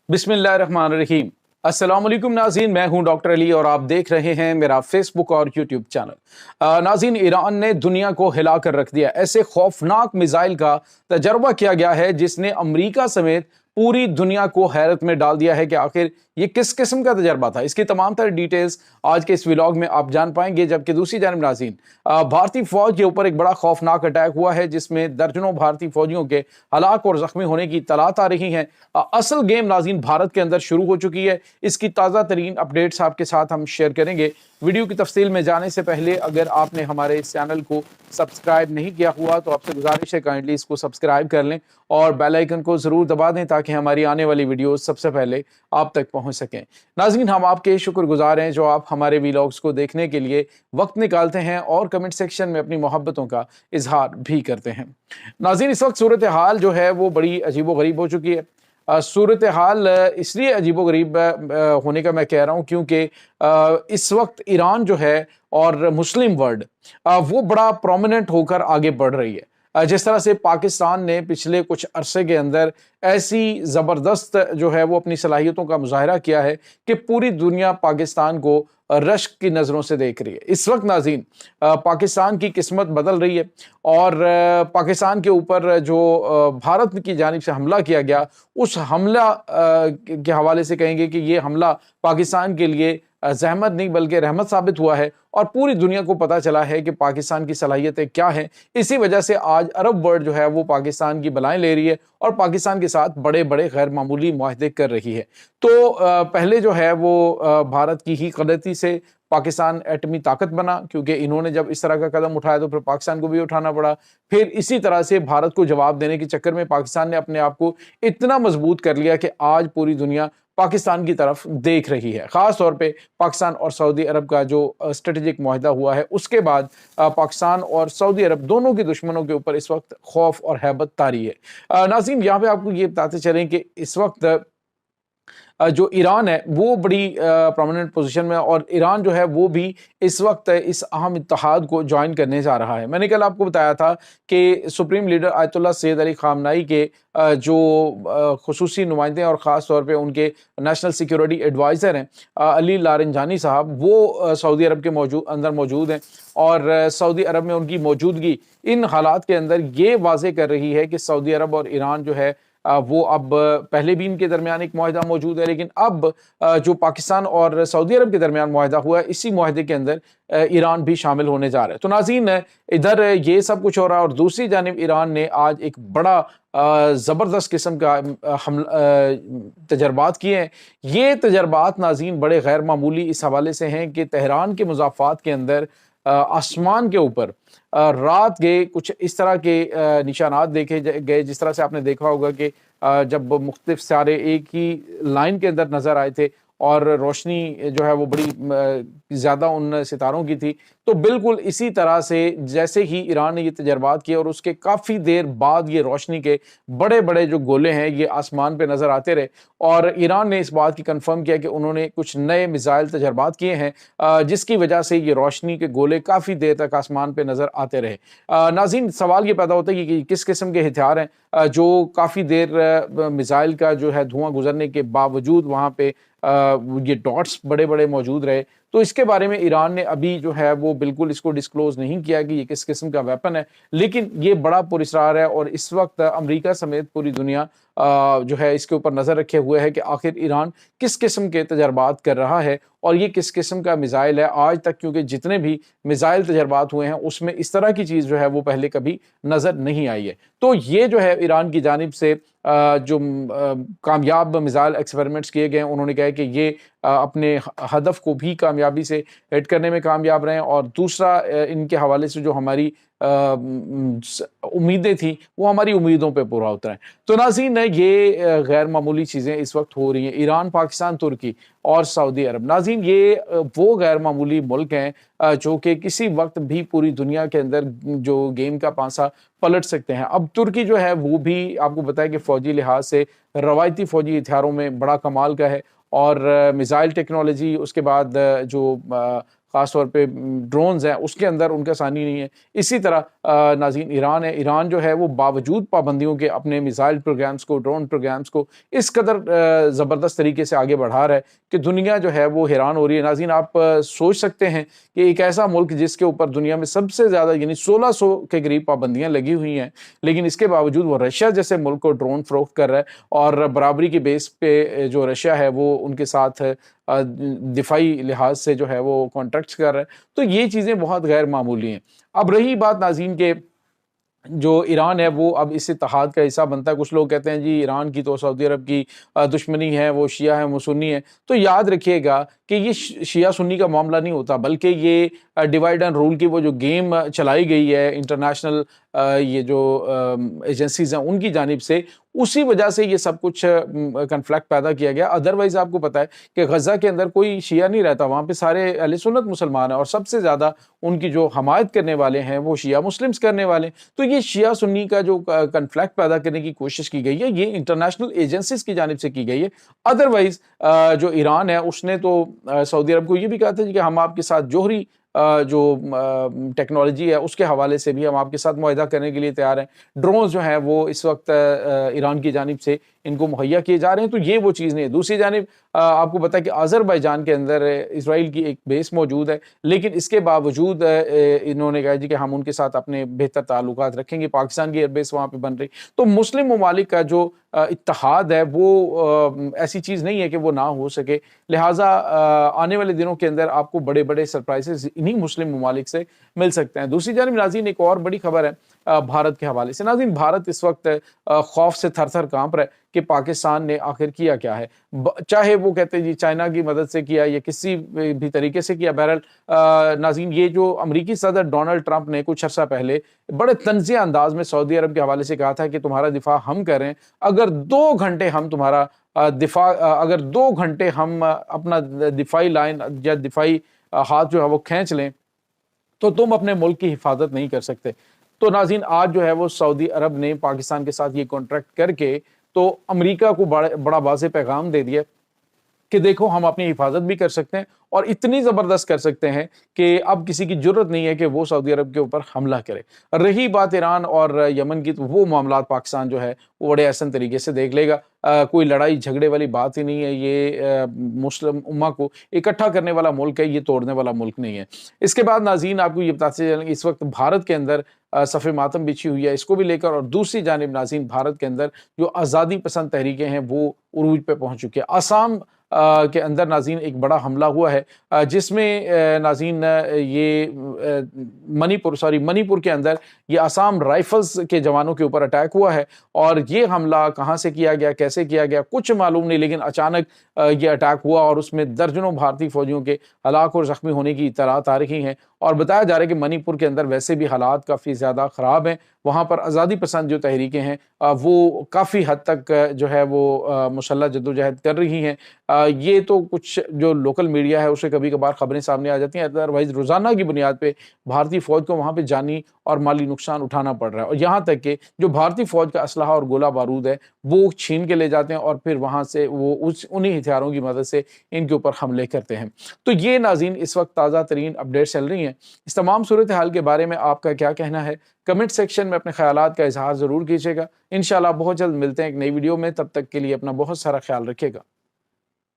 बिस्मिल्लाहिर्रहमानिर्रहीम। अस्सलाम वालेकुम नाज़रीन, मैं हूं डॉक्टर अली और आप देख रहे हैं मेरा फेसबुक और यूट्यूब चैनल। नाज़रीन, ईरान ने दुनिया को हिला कर रख दिया। ऐसे खौफनाक मिसाइल का तजर्बा किया गया है जिसने अमेरिका समेत पूरी दुनिया को हैरत में डाल दिया है कि आखिर ये किस किस्म का तजर्बा था। इसकी तमाम तरह डिटेल्स आज के इस व्लॉग में आप जान पाएंगे। जबकि दूसरी जानिब नाज़रीन, भारतीय फौज के ऊपर एक बड़ा खौफनाक अटैक हुआ है जिसमें दर्जनों भारतीय फौजियों के हलाक और जख्मी होने की इत्तलात आ रही हैं। असल गेम नाज़रीन भारत के अंदर शुरू हो चुकी है। इसकी ताज़ा तरीन अपडेट्स आपके साथ हम शेयर करेंगे। वीडियो की तफसील में जाने से पहले अगर आपने हमारे इस चैनल को सब्सक्राइब नहीं किया हुआ तो आपसे गुजारिश है काइंडली इसको सब्सक्राइब कर लें और बेल आइकन को ज़रूर दबा दें ताकि हमारी आने वाली वीडियोस सबसे पहले आप तक पहुंच सकें। नाज़रीन, हम आपके शुक्रगुजार हैं जो आप हमारे वीलॉग्स को देखने के लिए वक्त निकालते हैं और कमेंट सेक्शन में अपनी मोहब्बतों का इजहार भी करते हैं। नाज़रीन, इस वक्त सूरत हाल जो है वो बड़ी अजीब व गरीब हो चुकी है। सूरत हाल इसलिए अजीब व गरीब होने का मैं कह रहा हूँ क्योंकि इस वक्त ईरान जो है और मुस्लिम वर्ल्ड वो बड़ा प्रोमिनेंट होकर आगे बढ़ रही है। जिस तरह से पाकिस्तान ने पिछले कुछ अरसे के अंदर ऐसी ज़बरदस्त जो है वो अपनी सलाहियतों का मुजाहरा किया है कि पूरी दुनिया पाकिस्तान को रश्क की नज़रों से देख रही है। इस वक्त नाज़रीन पाकिस्तान की किस्मत बदल रही है और पाकिस्तान के ऊपर जो भारत की जानिब से हमला किया गया उस हमला के हवाले से कहेंगे कि ये हमला पाकिस्तान के लिए ज़हमत नहीं बल्कि रहमत साबित हुआ है और पूरी दुनिया को पता चला है कि पाकिस्तान की सलाहियतें क्या हैं। इसी वजह से आज अरब वर्ल्ड जो है वो पाकिस्तान की बलाएं ले रही है और पाकिस्तान के साथ बड़े बड़े गैर मामूली मुआहदे कर रही है। तो पहले जो है वो भारत की ही गलती से पाकिस्तान एटमी ताकत बना क्योंकि इन्होंने जब इस तरह का कदम उठाया तो फिर पाकिस्तान को भी उठाना पड़ा। फिर इसी तरह से भारत को जवाब देने के चक्कर में पाकिस्तान ने अपने आप को इतना मजबूत कर लिया कि आज पूरी दुनिया पाकिस्तान की तरफ देख रही है। ख़ास तौर पे पाकिस्तान और सऊदी अरब का जो स्ट्रेटेजिक मुआहदा हुआ है उसके बाद पाकिस्तान और सऊदी अरब दोनों के दुश्मनों के ऊपर इस वक्त खौफ और हैबत तारी है। नाज़रीन, यहाँ पे आपको ये बताते चलें कि इस वक्त जो ईरान है वो बड़ी प्रोमिनेंट पोजीशन में और ईरान जो है वो भी इस वक्त इस अहम इत्तेहाद को ज्वाइन करने जा रहा है। मैंने कल आपको बताया था कि supreme leader Ayatollah Syed Ali खामनाई के जो खुसूसी नुमाइंदे और ख़ास तौर पे उनके नेशनल सिक्योरिटी एडवाइज़र हैं अली लारंजानी साहब, वो सऊदी अरब के अंदर मौजूद हैं और सऊदी अरब में उनकी मौजूदगी इन हालात के अंदर ये वाज़े कर रही है कि सऊदी अरब और ईरान जो है वो अब पहले भी इनके दरमियान एक मुआहदा मौजूद है लेकिन अब जो पाकिस्तान और सऊदी अरब के दरमियान मुआहदा हुआ है इसी मुआहदे के अंदर ईरान भी शामिल होने जा रहा है। तो नाज़रीन, इधर ये सब कुछ हो रहा है और दूसरी जानिब ईरान ने आज एक बड़ा ज़बरदस्त किस्म का तजर्बात किए हैं। ये तजर्बात नाज़रीन बड़े गैर मामूली इस हवाले से हैं कि तेहरान के मुज़ाफ़ात के अंदर आसमान के ऊपर रात के कुछ इस तरह के निशानात देखे गए। जिस तरह से आपने देखा होगा कि जब मुख्तलिफ सितारे एक ही लाइन के अंदर नज़र आए थे और रोशनी जो है वो बड़ी ज़्यादा उन सितारों की थी, तो बिल्कुल इसी तरह से जैसे ही ईरान ने ये तजर्बात किए और उसके काफ़ी देर बाद ये रोशनी के बड़े बड़े जो गोले हैं ये आसमान पे नज़र आते रहे और ईरान ने इस बात की कंफर्म किया कि उन्होंने कुछ नए मिसाइल तजर्बात किए हैं जिसकी वजह से ये रोशनी के गोले काफ़ी देर तक आसमान पे नज़र आते रहे। नाज़रीन, सवाल ये पैदा होता है कि किस किस्म के हथियार हैं जो काफ़ी देर मिसाइल का जो है धुआं गुजरने के बावजूद वहाँ पे ये डॉट्स बड़े बड़े मौजूद रहे। तो इसके बारे में ईरान ने अभी जो है वो बिल्कुल इसको डिस्क्लोज नहीं किया कि ये किस किस्म का वेपन है, लेकिन ये बड़ा पुरस्कार है और इस वक्त अमेरिका समेत पूरी दुनिया जो है इसके ऊपर नज़र रखे हुए है कि आखिर ईरान किस किस्म के तजर्बात कर रहा है और ये किस किस्म का मिसाइल है। आज तक क्योंकि जितने भी मिसाइल तजर्बात हुए हैं उसमें इस तरह की चीज़ जो है वो पहले कभी नज़र नहीं आई है। तो ये जो है ईरान की जानिब से जो कामयाब मिसाइल एक्सपेरिमेंट्स किए गए हैं, उन्होंने कहा कि ये अपने हदफ को भी कामयाबी से हिट करने में कामयाब रहे और दूसरा इनके हवाले से जो हमारी उम्मीदें थी वो हमारी उम्मीदों पे पूरा उतरा है। तो नाज़रीन, ये गैर मामूली चीज़ें इस वक्त हो रही हैं। ईरान, पाकिस्तान, तुर्की और सऊदी अरब, नाज़रीन ये वो गैर मामूली मुल्क हैं जो कि किसी वक्त भी पूरी दुनिया के अंदर जो गेम का पांसा पलट सकते हैं। अब तुर्की जो है वो भी आपको बताया कि फ़ौजी लिहाज से रवायती फ़ौजी हथियारों में बड़ा कमाल का है और मिसाइल टेक्नोलॉजी, उसके बाद जो خاص طور پہ ڈرونز ہیں اس کے اندر ان کا ثانی نہیں ہے۔ اسی طرح ناظرین ایران ہے، ایران جو ہے وہ باوجود پابندیوں کے اپنے میزائل پروگرامز کو، ڈرون پروگرامز کو اس قدر زبردست طریقے سے آگے بڑھا رہا ہے کہ دنیا جو ہے وہ حیران ہو رہی ہے۔ ناظرین آپ سوچ سکتے ہیں کہ ایک ایسا ملک جس کے اوپر دنیا میں سب سے زیادہ یعنی 1600 کے قریب پابندیاں لگی ہوئی ہیں، لیکن اس کے باوجود وہ رشیا جیسے ملک کو ڈرون فروخت کر رہا ہے، اور برابری کی بیس پہ جو رشیا ہے وہ ان کے ساتھ دفاعی لحاظ سے جو ہے وہ کانٹریکٹس کر رہا ہے۔ تو یہ چیزیں بہت غیر معمولی ہیں۔ اب رہی بات ناظرین کے جو ایران ہے وہ اب اس اتحاد کا حصہ بنتا ہے۔ کچھ لوگ کہتے ہیں جی ایران کی تو سعودی عرب کی دشمنی ہے، وہ شیعہ ہیں، وہ سنی ہیں۔ تو یاد رکھیے گا کہ یہ شیعہ سنی کا معاملہ نہیں ہوتا، بلکہ یہ ڈیوائڈ اینڈ رول کی وہ جو گیم چلائی گئی ہے انٹرنیشنل یہ جو ایجنسیز ہیں ان کی جانب سے، اسی وجہ سے یہ سب کچھ کنفلکٹ پیدا کیا گیا۔ ادروائز آپ کو پتہ ہے کہ غزہ کے اندر کوئی شیعہ نہیں رہتا، وہاں پہ سارے اہل سنت مسلمان ہیں، اور سب سے زیادہ ان کی جو حمایت کرنے والے ہیں وہ شیعہ مسلمز کرنے والے ہیں۔ تو یہ شیعہ سنی کا جو کنفلکٹ پیدا کرنے کی کوشش کی گئی ہے یہ انٹرنیشنل ایجنسیز کی جانب سے کی گئی ہے۔ ادروائز جو ایران ہے اس نے تو سعودی عرب کو یہ بھی کہا تھا کہ ہم آپ کے ساتھ جوہری جو ٹیکنالوجی ہے اس کے حوالے سے بھی ہم آپ کے ساتھ معاہدہ کرنے کے لیے تیار ہیں۔ ڈرونز جو ہیں وہ اس وقت ایران کی جانب سے ان کو مہیا کیے جا رہے ہیں، تو یہ وہ چیز نہیں ہے۔ دوسری جانب آپ کو پتہ ہے کہ آذربائیجان کے اندر اسرائیل کی ایک بیس موجود ہے، لیکن اس کے باوجود انہوں نے کہا جی کہ ہم ان کے ساتھ اپنے بہتر تعلقات رکھیں گے، پاکستان کی ایئر بیس وہاں پہ بن رہی۔ تو مسلم ممالک کا جو اتحاد ہے وہ ایسی چیز نہیں ہے کہ وہ نہ ہو سکے، لہٰذا آنے والے دنوں کے اندر آپ کو بڑے بڑے سرپرائزز انہی مسلم ممالک سے مل سکتے ہیں۔ دوسری جانب ناظرین ایک اور بڑی خبر ہے بھارت کے حوالے سے۔ ناظرین بھارت اس وقت خوف سے تھر تھر کانپ رہا ہے کہ پاکستان نے آخر کیا کیا ہے، چاہے وہ کہتے ہیں جی چائنا کی مدد سے کیا یا کسی بھی طریقے سے کیا۔ بہرحال ناظرین یہ جو امریکی صدر ڈونلڈ ٹرمپ نے کچھ عرصہ پہلے بڑے طنزیہ انداز میں سعودی عرب کے حوالے سے کہا تھا کہ تمہارا دفاع ہم کریں، اگر 2 گھنٹے ہم تمہارا دفاع اگر 2 گھنٹے ہم اپنا دفاعی لائن یا دفاعی ہاتھ جو ہے وہ کھینچ لیں تو تم اپنے ملک کی حفاظت نہیں کر سکتے۔ تو ناظرین آج جو ہے وہ سعودی عرب نے پاکستان کے ساتھ یہ کانٹریکٹ کر کے تو امریکہ کو بڑا واضح پیغام دے دیا کہ دیکھو ہم اپنی حفاظت بھی کر سکتے ہیں اور اتنی زبردست کر سکتے ہیں کہ اب کسی کی جرت نہیں ہے کہ وہ سعودی عرب کے اوپر حملہ کرے۔ رہی بات ایران اور یمن کی، تو وہ معاملات پاکستان جو ہے وہ بڑے احسن طریقے سے دیکھ لے گا۔ کوئی لڑائی جھگڑے والی بات ہی نہیں ہے، یہ مسلم امہ کو اکٹھا کرنے والا ملک ہے، یہ توڑنے والا ملک نہیں ہے۔ اس کے بعد ناظرین آپ کو یہ بتاتے چلیں کہ اس وقت بھارت کے اندر صف ماتم بچھی ہوئی ہے اس کو بھی لے کر، اور دوسری جانب ناظرین بھارت کے اندر جو آزادی پسند تحریکیں ہیں وہ عروج پہ پہنچ چکی ہیں۔ آسام کے اندر ناظرین ایک بڑا حملہ ہوا ہے جس میں ناظرین یہ منی پور کے اندر یہ آسام رائفلز کے جوانوں کے اوپر اٹیک ہوا ہے، اور یہ حملہ کہاں سے کیا گیا، کیسے کیا گیا کچھ معلوم نہیں، لیکن اچانک یہ اٹیک ہوا اور اس میں درجنوں بھارتی فوجیوں کے ہلاک اور زخمی ہونے کی اطلاعات آ رہی ہیں، اور بتایا جا رہا ہے کہ منی پور کے اندر ویسے بھی حالات کافی زیادہ خراب ہیں، وہاں پر آزادی پسند جو تحریکیں ہیں وہ کافی حد تک جو ہے وہ مسلح جدوجہد کر رہی ہیں۔ یہ تو کچھ جو لوکل میڈیا ہے اسے کبھی کبھار خبریں سامنے آ جاتی ہیں، ادروائز روزانہ کی بنیاد پہ بھارتی فوج کو وہاں پہ جانی اور مالی نقصان اٹھانا پڑ رہا ہے، اور یہاں تک کہ جو بھارتی فوج کا اسلحہ اور گولہ بارود ہے وہ چھین کے لے جاتے ہیں اور پھر وہاں سے وہ انہی ہتھیاروں کی مدد سے ان کے اوپر حملے کرتے ہیں۔ تو یہ ناظرین اس وقت تازہ ترین اپڈیٹس چل رہی ہیں۔ اس تمام صورتحال کے بارے میں آپ کا کیا کہنا ہے؟ کمنٹ سیکشن میں اپنے خیالات کا اظہار ضرور کیجیے گا۔ انشاءاللہ بہت جلد ملتے ہیں ایک نئی ویڈیو میں، تب تک کے لیے اپنا بہت سارا خیال رکھیے گا۔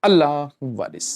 اللہ وارث۔